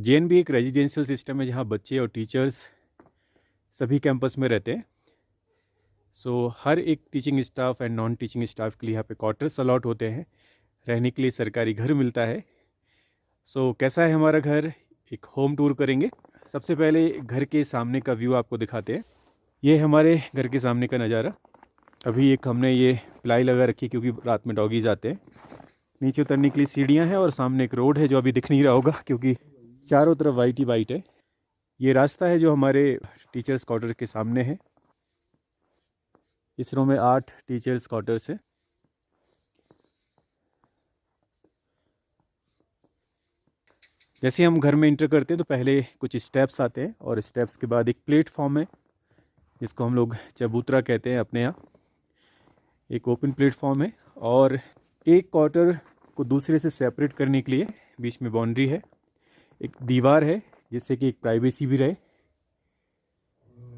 JNB एक residential system है जहाँ बच्चे और टीचर्स सभी कैंपस में रहते हैं। हर एक teaching staff and non teaching staff के लिए यहाँ पे क्वार्टर्स अलॉट होते हैं, रहने के लिए सरकारी घर मिलता है। कैसा है हमारा घर, एक होम टूर करेंगे। सबसे पहले घर के सामने का व्यू आपको दिखाते हैं। ये हमारे घर के सामने का नज़ारा। अभी एक हमने ये प्लाई लगा रखी क्योंकि रात में डॉगीज आते हैं। नीचे उतरने के लिए सीढ़ियाँ हैं और सामने एक रोड है जो अभी दिख नहीं रहा होगा क्योंकि चारों तरफ वाइट ही वाइट है। ये रास्ता है जो हमारे टीचर्स क्वार्टर के सामने है। इस रो में 8 टीचर्स क्वार्टर्स है। जैसे हम घर में इंटर करते हैं तो पहले कुछ स्टेप्स आते हैं और स्टेप्स के बाद एक प्लेटफॉर्म है जिसको हम लोग चबूतरा कहते हैं अपने यहाँ। एक ओपन प्लेटफॉर्म है और एक क्वार्टर को दूसरे से सेपरेट करने के लिए बीच में बाउंड्री है, एक दीवार है जिससे कि एक प्राइवेसी भी रहे।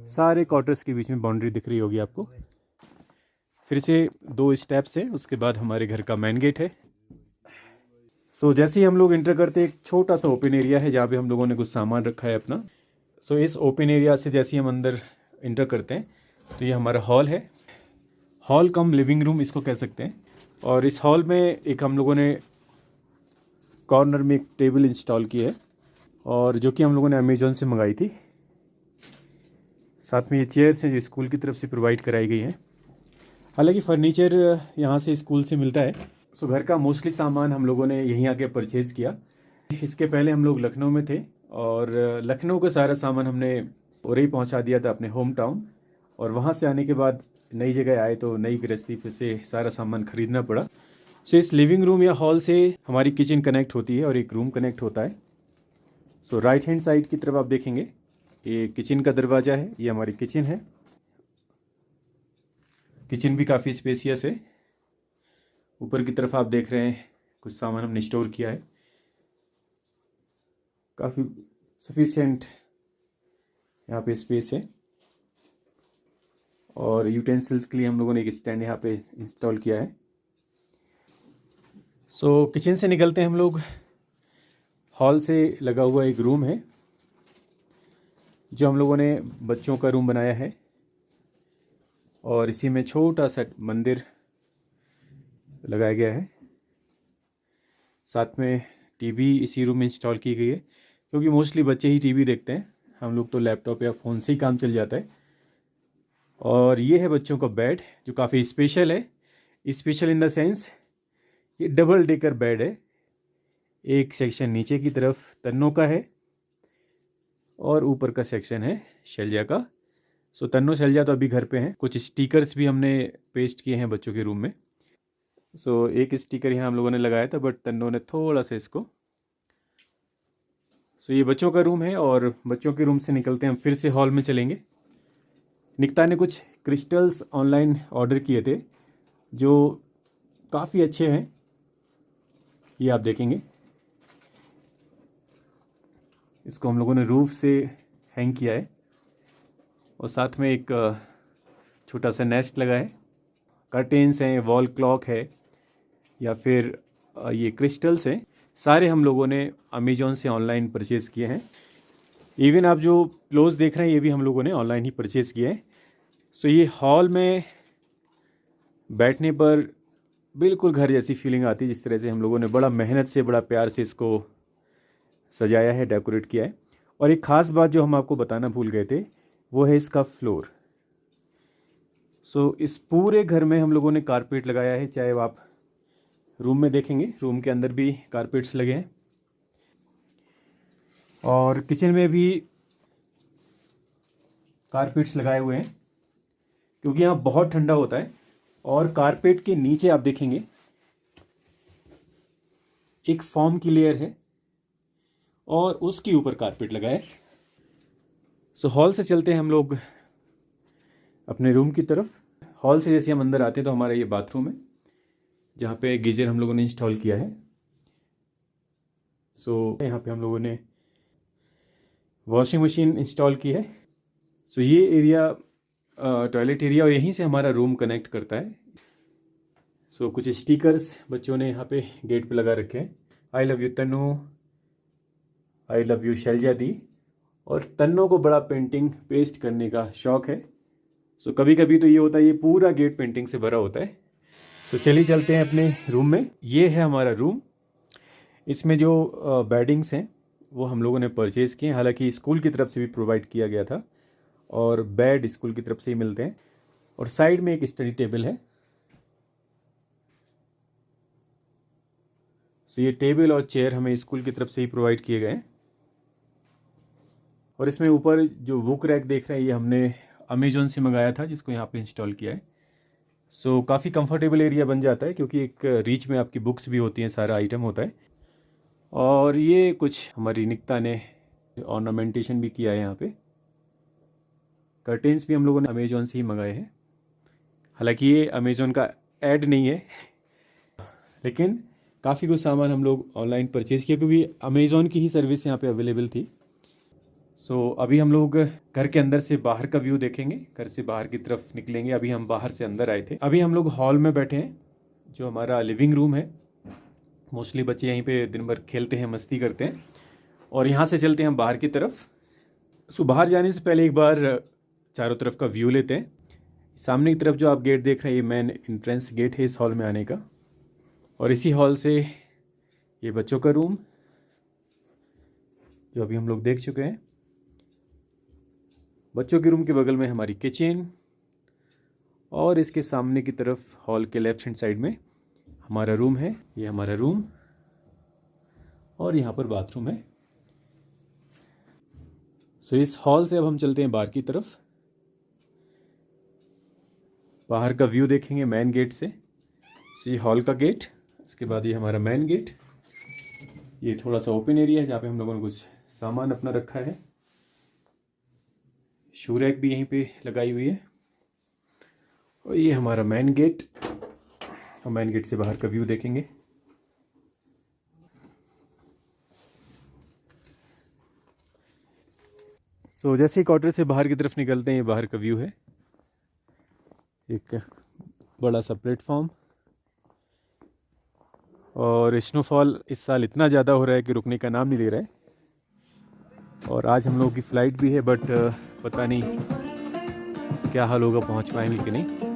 सारे क्वार्टर्स के बीच में बाउंड्री दिख रही होगी आपको। फिर से 2 स्टेप्स हैं, उसके बाद हमारे घर का मेन गेट है। जैसे ही हम लोग इंटर करते हैं एक छोटा सा ओपन एरिया है जहाँ पे हम लोगों ने कुछ सामान रखा है अपना। इस ओपन एरिया से जैसे ही हम अंदर इंटर करते हैं तो ये हमारा हॉल है। हॉल कम लिविंग रूम इसको कह सकते हैं। और इस हॉल में एक हम लोगों ने कॉर्नर में एक टेबल इंस्टॉल की है और जो कि हम लोगों ने अमेजोन से मंगाई थी। साथ में ये चेयर्स हैं जो स्कूल की तरफ से प्रोवाइड कराई गई हैं। हालांकि फ़र्नीचर यहाँ से स्कूल से मिलता है। घर का मोस्टली सामान हम लोगों ने यहीं आके परचेज़ किया। इसके पहले हम लोग लखनऊ में थे और लखनऊ का सारा सामान हमने और ही पहुँचा दिया था अपने होम टाउन। और वहाँ से आने के बाद नई जगह आए तो नई गृहस्थी फिर से सारा सामान ख़रीदना पड़ा। इस लिविंग रूम या हॉल से हमारी किचन कनेक्ट होती है और एक रूम कनेक्ट होता है। राइट हैंड साइड की तरफ आप देखेंगे ये किचन का दरवाज़ा है, ये हमारी किचन है। किचन भी काफ़ी स्पेसियस है। ऊपर की तरफ आप देख रहे हैं कुछ सामान हमने स्टोर किया है, काफ़ी सफिशिएंट यहाँ पे स्पेस है। और यूटेंसिल्स के लिए हम लोगों ने एक स्टैंड यहाँ पे इंस्टॉल किया है। किचन से निकलते हैं हम लोग। हॉल से लगा हुआ एक रूम है जो हम लोगों ने बच्चों का रूम बनाया है और इसी में छोटा सा मंदिर लगाया गया है। साथ में टीवी इसी रूम में इंस्टॉल की गई है क्योंकि मोस्टली बच्चे ही टीवी देखते हैं, हम लोग तो लैपटॉप या फ़ोन से ही काम चल जाता है। और ये है बच्चों का बेड जो काफ़ी स्पेशल है। स्पेशल इन द सेंस ये डबल डेकर बेड है। एक सेक्शन नीचे की तरफ तन्नों का है और ऊपर का सेक्शन है शैलजा का। तन्नों शैलजा तो अभी घर पे हैं। कुछ स्टिकर्स भी हमने पेस्ट किए हैं बच्चों के रूम में। एक स्टिकर यहाँ हम लोगों ने लगाया था बट तन्नों ने थोड़ा सा इसको। ये बच्चों का रूम है और बच्चों के रूम से निकलते हैं हम फिर से हॉल में चलेंगे। निकिता ने कुछ क्रिस्टल्स ऑनलाइन ऑर्डर किए थे जो काफ़ी अच्छे हैं, ये आप देखेंगे। इसको हम लोगों ने रूफ से हैंग किया है और साथ में एक छोटा सा नेस्ट लगा है। कर्टेन्स हैं, वॉल क्लॉक है या फिर ये क्रिस्टल्स हैं, सारे हम लोगों ने अमेजोन से ऑनलाइन परचेज़ किए हैं। इवन आप जो क्लोज देख रहे हैं ये भी हम लोगों ने ऑनलाइन ही परचेज़ किए हैं। ये हॉल में बैठने पर बिल्कुल घर जैसी फीलिंग आती है, जिस तरह से हम लोगों ने बड़ा मेहनत से बड़ा प्यार से इसको सजाया है, डेकोरेट किया है। और एक ख़ास बात जो हम आपको बताना भूल गए थे वो है इसका फ्लोर। इस पूरे घर में हम लोगों ने कारपेट लगाया है, चाहे आप रूम में देखेंगे रूम के अंदर भी कारपेट्स लगे हैं और किचन में भी कारपेट्स लगाए हुए हैं क्योंकि यहाँ बहुत ठंडा होता है। और कारपेट के नीचे आप देखेंगे एक फॉर्म की लेयर है और उसके ऊपर कारपेट लगा है। हॉल से चलते हैं हम लोग अपने रूम की तरफ। हॉल से जैसे हम अंदर आते हैं तो हमारा ये बाथरूम है जहाँ पे गीजर हम लोगों ने इंस्टॉल किया है। यहाँ पे हम लोगों ने वॉशिंग मशीन इंस्टॉल की है। ये एरिया टॉयलेट एरिया और यहीं से हमारा रूम कनेक्ट करता है। कुछ स्टिकर्स बच्चों ने यहाँ पे गेट पे लगा रखे हैं। I love you Tanu I love you Shailaja दी। और तन्नों को बड़ा पेंटिंग पेस्ट करने का शौक़ है। सो कभी कभी तो ये होता है ये पूरा गेट पेंटिंग से भरा होता है। सो चलिए चलते हैं अपने रूम में। ये है हमारा रूम। इसमें जो बेडिंग्स हैं वो हम लोगों ने परचेज़ किए हैं, हालांकि स्कूल की तरफ से भी प्रोवाइड किया गया था और बेड स्कूल की तरफ से ही मिलते हैं। और साइड में एक स्टडी टेबल है। सो ये टेबल और चेयर हमें स्कूल की तरफ से ही प्रोवाइड किए गए हैं। और इसमें ऊपर जो बुक रैक देख रहे हैं ये हमने अमेजोन से मंगाया था, जिसको यहाँ पे इंस्टॉल किया है। सो काफ़ी कंफर्टेबल एरिया बन जाता है क्योंकि एक रीच में आपकी बुक्स भी होती हैं, सारा आइटम होता है। और ये कुछ हमारी निकिता ने ऑर्नामेंटेशन भी किया है यहाँ पे। कर्टेन्स भी हम लोगों ने अमेजोन से ही मंगाए हैं, हालांकि ये अमेजोन का ऐड नहीं है, लेकिन काफ़ी कुछ सामान हम लोग ऑनलाइन परचेज़ किया क्योंकि अमेजोन की ही सर्विस यहाँ पे अवेलेबल थी। सो अभी हम लोग घर के अंदर से बाहर का व्यू देखेंगे, घर से बाहर की तरफ निकलेंगे। अभी हम बाहर से अंदर आए थे। अभी हम लोग हॉल में बैठे हैं, जो हमारा लिविंग रूम है। मोस्टली बच्चे यहीं पे दिन भर खेलते हैं, मस्ती करते हैं। और यहाँ से चलते हैं हम बाहर की तरफ। सो बाहर जाने से पहले एक बार चारों तरफ का व्यू लेते हैं। सामने की तरफ जो आप गेट देख रहे हैं ये मेन एंट्रेंस गेट है इस हॉल में आने का। और इसी हॉल से ये बच्चों का रूम जो अभी हम लोग देख चुके हैं। बच्चों के रूम के बगल में हमारी किचन और इसके सामने की तरफ हॉल के लेफ्ट हैंड साइड में हमारा रूम है। ये हमारा रूम और यहाँ पर बाथरूम है। सो इस हॉल से अब हम चलते हैं बाहर की तरफ। बाहर का व्यू देखेंगे मेन गेट से। सो ये हॉल का गेट, इसके बाद ये हमारा मेन गेट। ये थोड़ा सा ओपन एरिया है जहाँ पे हम लोगों ने कुछ सामान अपना रखा है। शू रैक भी यहीं पे लगाई हुई है। और ये हमारा मेन गेट, और मेन गेट से बाहर का व्यू देखेंगे। सो जैसे ही क्वार्टर से बाहर की तरफ निकलते हैं ये बाहर का व्यू है। एक बड़ा सा प्लेटफॉर्म और स्नोफॉल इस साल इतना ज़्यादा हो रहा है कि रुकने का नाम नहीं ले रहा है। और आज हम लोगों की फ़्लाइट भी है, बट पता नहीं क्या हाल होगा, पहुंच पाएंगे कि नहीं।